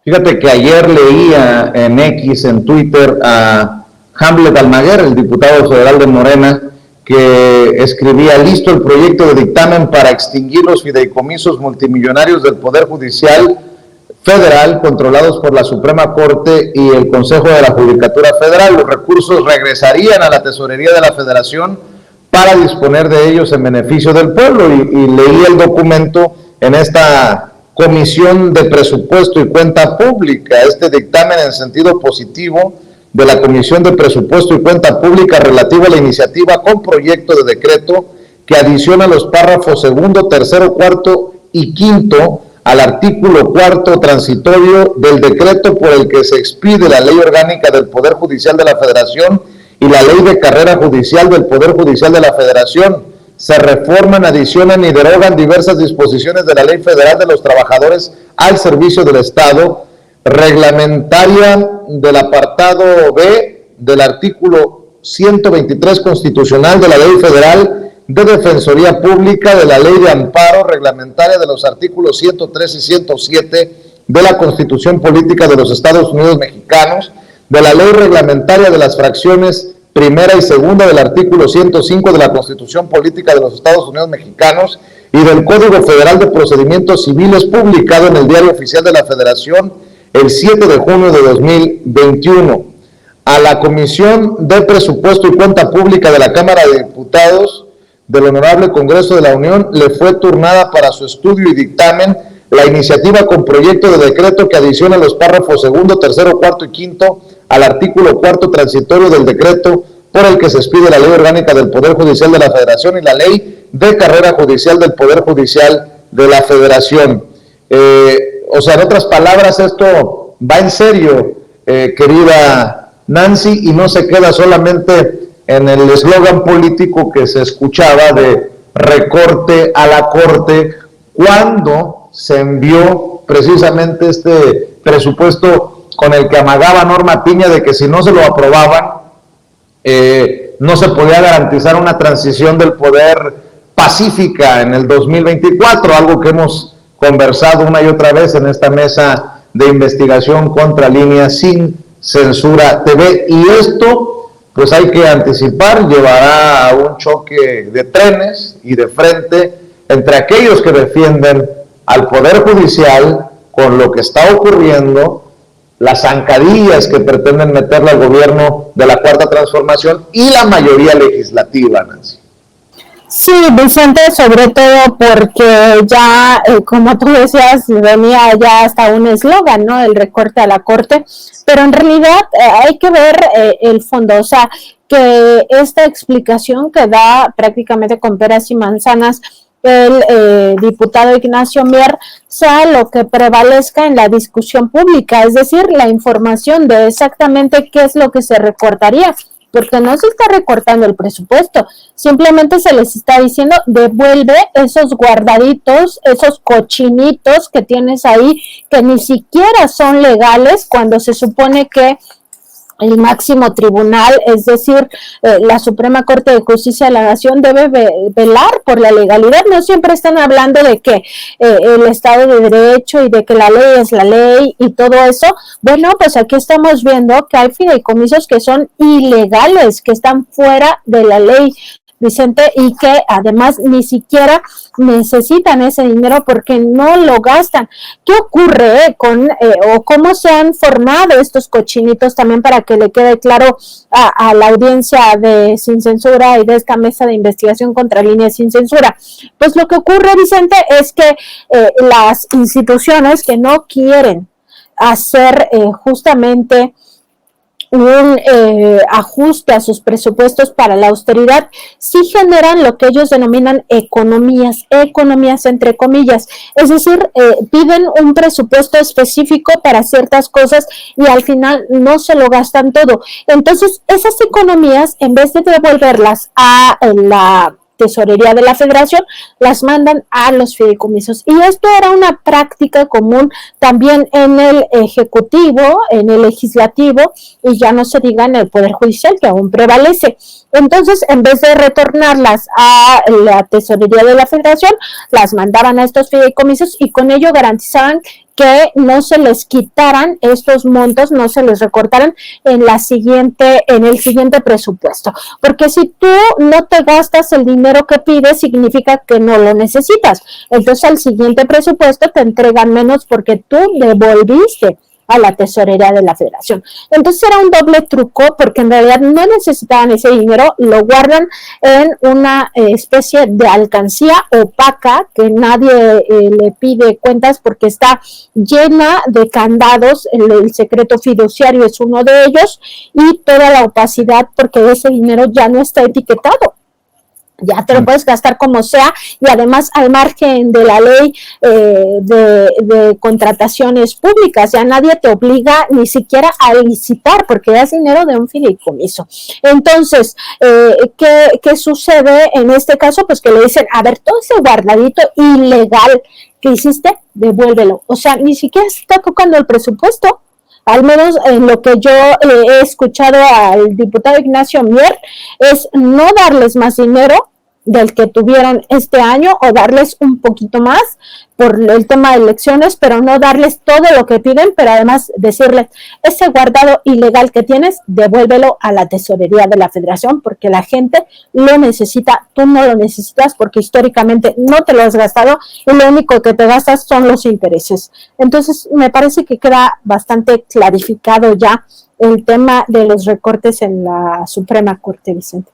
Fíjate que ayer leía en X, en Twitter, a Hamlet Almaguer, el diputado federal de Morena, que escribía: listo el proyecto de dictamen para extinguir los fideicomisos multimillonarios del Poder Judicial Federal controlados por la Suprema Corte y el Consejo de la Judicatura Federal. Los recursos regresarían a la Tesorería de la Federación para disponer de ellos en beneficio del pueblo. Y leí el documento en esta Comisión de Presupuesto y Cuenta Pública, este dictamen en sentido positivo de la Comisión de Presupuesto y Cuenta Pública relativo a la iniciativa con proyecto de decreto que adiciona los párrafos segundo, tercero, cuarto y quinto al artículo cuarto transitorio del decreto por el que se expide la Ley Orgánica del Poder Judicial de la Federación y la Ley de Carrera Judicial del Poder Judicial de la Federación. Se reforman, adicionan y derogan diversas disposiciones de la Ley Federal de los Trabajadores al Servicio del Estado, reglamentaria del apartado B del artículo 123 constitucional de la Ley Federal de Defensoría Pública, de la Ley de Amparo, reglamentaria de los artículos 103 y 107 de la Constitución Política de los Estados Unidos Mexicanos, de la Ley Reglamentaria de las fracciones primera y segunda del artículo 105 de la Constitución Política de los Estados Unidos Mexicanos y del Código Federal de Procedimientos Civiles, publicado en el Diario Oficial de la Federación el 7 de junio de 2021. A la Comisión de Presupuesto y Cuenta Pública de la Cámara de Diputados del Honorable Congreso de la Unión le fue turnada para su estudio y dictamen la iniciativa con proyecto de decreto que adiciona los párrafos segundo, tercero, cuarto y quinto al artículo cuarto transitorio del decreto por el que se expide la Ley Orgánica del Poder Judicial de la Federación y la Ley de Carrera Judicial del Poder Judicial de la Federación. O sea, en otras palabras, esto va en serio, querida Nancy, y no se queda solamente en el eslogan político que se escuchaba de recorte a la Corte, cuando se envió precisamente este presupuesto con el que amagaba Norma Piña de que si no se lo aprobaban, no se podía garantizar una transición del poder pacífica en el 2024, algo que hemos conversado una y otra vez en esta mesa de investigación contra Línea Sin Censura TV. Y esto, pues hay que anticipar, llevará a un choque de trenes y de frente entre aquellos que defienden al Poder Judicial con lo que está ocurriendo, las zancadillas que pretenden meterle al gobierno de la Cuarta Transformación y la mayoría legislativa, Nancy. Sí, Vicente, sobre todo porque ya, como tú decías, venía ya hasta un eslogan, ¿no? El recorte a la Corte, pero en realidad hay que ver el fondo, o sea, que esta explicación que da prácticamente con peras y manzanas el diputado Ignacio Mier sea lo que prevalezca en la discusión pública, es decir, la información de exactamente qué es lo que se recortaría, porque no se está recortando el presupuesto, simplemente se les está diciendo devuelve esos guardaditos, esos cochinitos que tienes ahí, que ni siquiera son legales cuando se supone que el máximo tribunal, es decir, la Suprema Corte de Justicia de la Nación debe velar por la legalidad. No siempre están hablando de que el Estado de Derecho y de que la ley es la ley y todo eso. Bueno, pues aquí estamos viendo que hay fideicomisos que son ilegales, que están fuera de la ley, Vicente, y que además ni siquiera necesitan ese dinero porque no lo gastan. ¿Qué ocurre con o cómo se han formado estos cochinitos también para que le quede claro a la audiencia de Sin Censura y de esta mesa de investigación contra Línea Sin Censura? Pues lo que ocurre, Vicente, es que las instituciones que no quieren hacer justamente un ajuste a sus presupuestos para la austeridad, sí generan lo que ellos denominan economías entre comillas, es decir, piden un presupuesto específico para ciertas cosas y al final no se lo gastan todo. Entonces, esas economías, en vez de devolverlas a la Tesorería de la Federación, las mandan a los fideicomisos. Y esto era una práctica común también en el Ejecutivo, en el Legislativo, y ya no se diga en el Poder Judicial, que aún prevalece. Entonces, en vez de retornarlas a la Tesorería de la Federación, las mandaban a estos fideicomisos y con ello garantizaban que no se les quitaran estos montos, no se les recortaran en el siguiente presupuesto, porque si tú no te gastas el dinero que pides, significa que no lo necesitas, entonces al siguiente presupuesto te entregan menos porque tú devolviste a la tesorería de la federación. Entonces era un doble truco porque en realidad no necesitaban ese dinero, lo guardan en una especie de alcancía opaca que nadie le pide cuentas porque está llena de candados, el secreto fiduciario es uno de ellos, y toda la opacidad porque ese dinero ya no está etiquetado. Ya te lo puedes gastar como sea, y además al margen de la ley de contrataciones públicas, ya nadie te obliga ni siquiera a licitar porque es dinero de un fideicomiso. Entonces, ¿qué sucede en este caso? Pues que le dicen, a ver, todo ese guardadito ilegal que hiciste, devuélvelo. O sea, ni siquiera se está tocando el presupuesto. Al menos en lo que yo he escuchado al diputado Ignacio Mier, es no darles más dinero del que tuvieron este año o darles un poquito más por el tema de elecciones, pero no darles todo lo que piden, pero además decirles, ese guardado ilegal que tienes, devuélvelo a la tesorería de la federación porque la gente lo necesita, tú no lo necesitas porque históricamente no te lo has gastado y lo único que te gastas son los intereses. Entonces me parece que queda bastante clarificado ya el tema de los recortes en la Suprema Corte, Vicente.